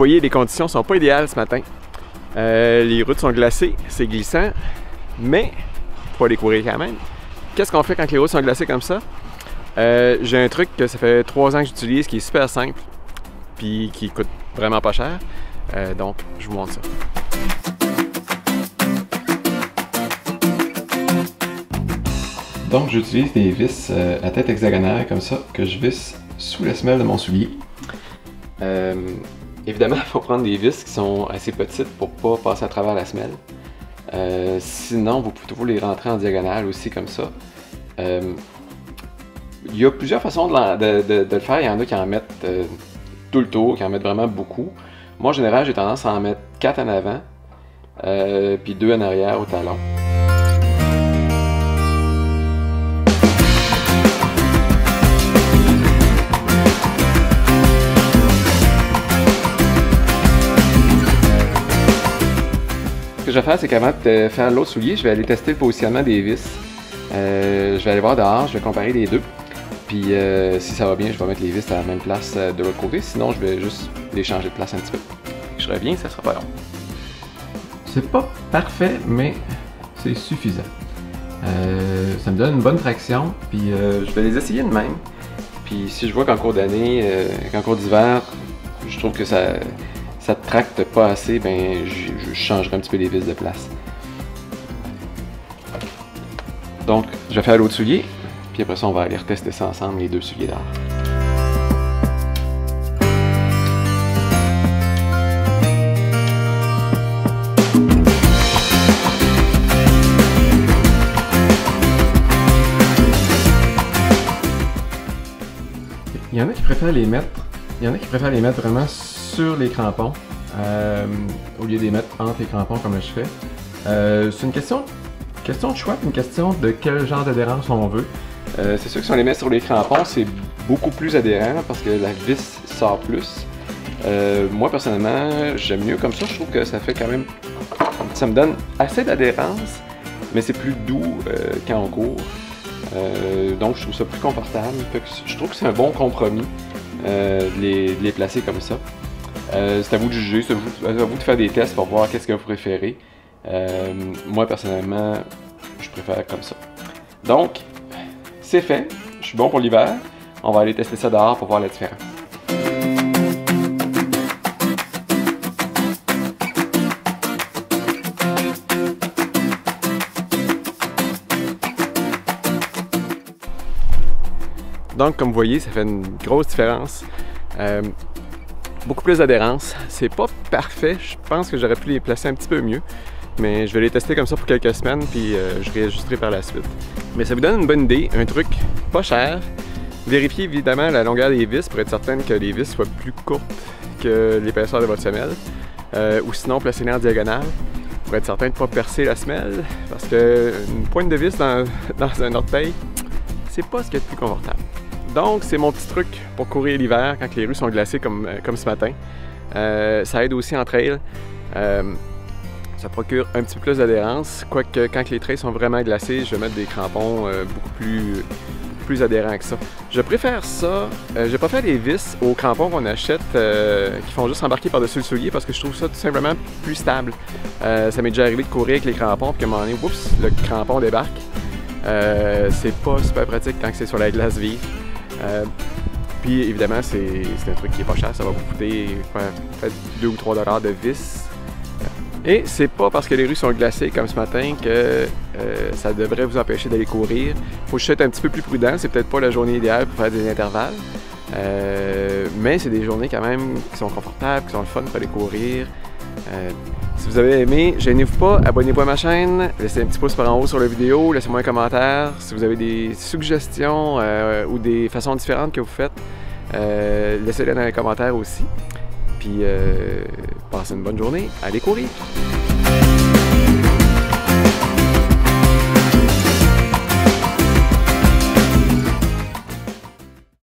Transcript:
voyez, les conditions sont pas idéales ce matin. Les routes sont glacées, c'est glissant, mais faut aller courir quand même. Qu'est-ce qu'on fait quand les routes sont glacées comme ça? J'ai un truc que ça fait 3 ans que j'utilise qui est super simple, puis qui coûte vraiment pas cher. Donc, je vous montre ça. Donc, j'utilise des vis à tête hexagonale comme ça, que je visse sous la semelle de mon soulier. Évidemment, il faut prendre des vis qui sont assez petites pour pas passer à travers la semelle. Sinon, vous pouvez les rentrer en diagonale aussi comme ça. Il y a plusieurs façons de le faire. Il y en a qui en mettent tout le tour, qui en mettent vraiment beaucoup. Moi, en général, j'ai tendance à en mettre 4 en avant, puis 2 en arrière au talon. Ce que je vais faire, c'est qu'avant de faire l'autre soulier, je vais aller tester le positionnement des vis. Je vais aller voir dehors, je vais comparer les deux. Puis si ça va bien, je vais mettre les vis à la même place de l'autre côté. Sinon, je vais juste les changer de place un petit peu. Je reviens, ça sera pas long. C'est pas parfait, mais c'est suffisant. Ça me donne une bonne traction. Puis je vais les essayer de même. Puis si je vois qu'en cours d'année, qu'en cours d'hiver, je trouve que ça tracte pas assez, ben je changerai un petit peu les vis de place. Donc, je vais faire l'autre soulier, puis après ça, on va aller retester ça ensemble, les deux souliers d'art. Il y en a qui préfèrent les mettre vraiment sur les crampons, au lieu de les mettre entre les crampons comme je fais. C'est une question de choix, une question de quel genre d'adhérence on veut. C'est sûr que si on les met sur les crampons, c'est beaucoup plus adhérent parce que la vis sort plus. Moi, personnellement, j'aime mieux comme ça. Je trouve que ça fait quand même... Ça me donne assez d'adhérence, mais c'est plus doux quand on court. Donc, je trouve ça plus confortable. Je trouve que c'est un bon compromis de les placer comme ça. C'est à vous de juger, c'est à vous de faire des tests pour voir qu'est-ce que vous préférez. Moi, personnellement, je préfère comme ça. Donc, c'est fait. Je suis bon pour l'hiver. On va aller tester ça dehors pour voir la différence. Donc, comme vous voyez, ça fait une grosse différence. Beaucoup plus d'adhérence. C'est pas parfait. Je pense que j'aurais pu les placer un petit peu mieux. Mais je vais les tester comme ça pour quelques semaines, puis je réajusterai par la suite. Mais ça vous donne une bonne idée, un truc pas cher. Vérifiez évidemment la longueur des vis pour être certain que les vis soient plus courtes que l'épaisseur de votre semelle. Ou sinon, placez-les en diagonale pour être certain de ne pas percer la semelle. Parce qu'une pointe de vis dans un orteil, c'est pas ce qu'il y a de plus confortable. Donc, c'est mon petit truc pour courir l'hiver quand les rues sont glacées comme ce matin. Ça aide aussi en trail. Ça procure un petit peu plus d'adhérence, quoique quand les trails sont vraiment glacés, je vais mettre des crampons beaucoup plus adhérents que ça. Je préfère ça, je préfère les vis aux crampons qu'on achète qui font juste embarquer par-dessus le soulier parce que je trouve ça tout simplement plus stable. Ça m'est déjà arrivé de courir avec les crampons puis qu'à un moment donné, oups, le crampon débarque. C'est pas super pratique quand c'est sur la glace vive. Puis évidemment, c'est un truc qui est pas cher, ça va vous coûter peut-être 2 ou 3 $ de vis. Et c'est pas parce que les rues sont glacées comme ce matin que ça devrait vous empêcher d'aller courir. Faut juste être un petit peu plus prudent, c'est peut-être pas la journée idéale pour faire des intervalles. Mais c'est des journées quand même qui sont confortables, qui sont le fun pour aller courir. Si vous avez aimé, gênez-vous pas, abonnez-vous à ma chaîne, laissez un petit pouce par en haut sur la vidéo, laissez-moi un commentaire. Si vous avez des suggestions ou des façons différentes que vous faites, laissez-les dans les commentaires aussi. Puis, passez une bonne journée, allez courir!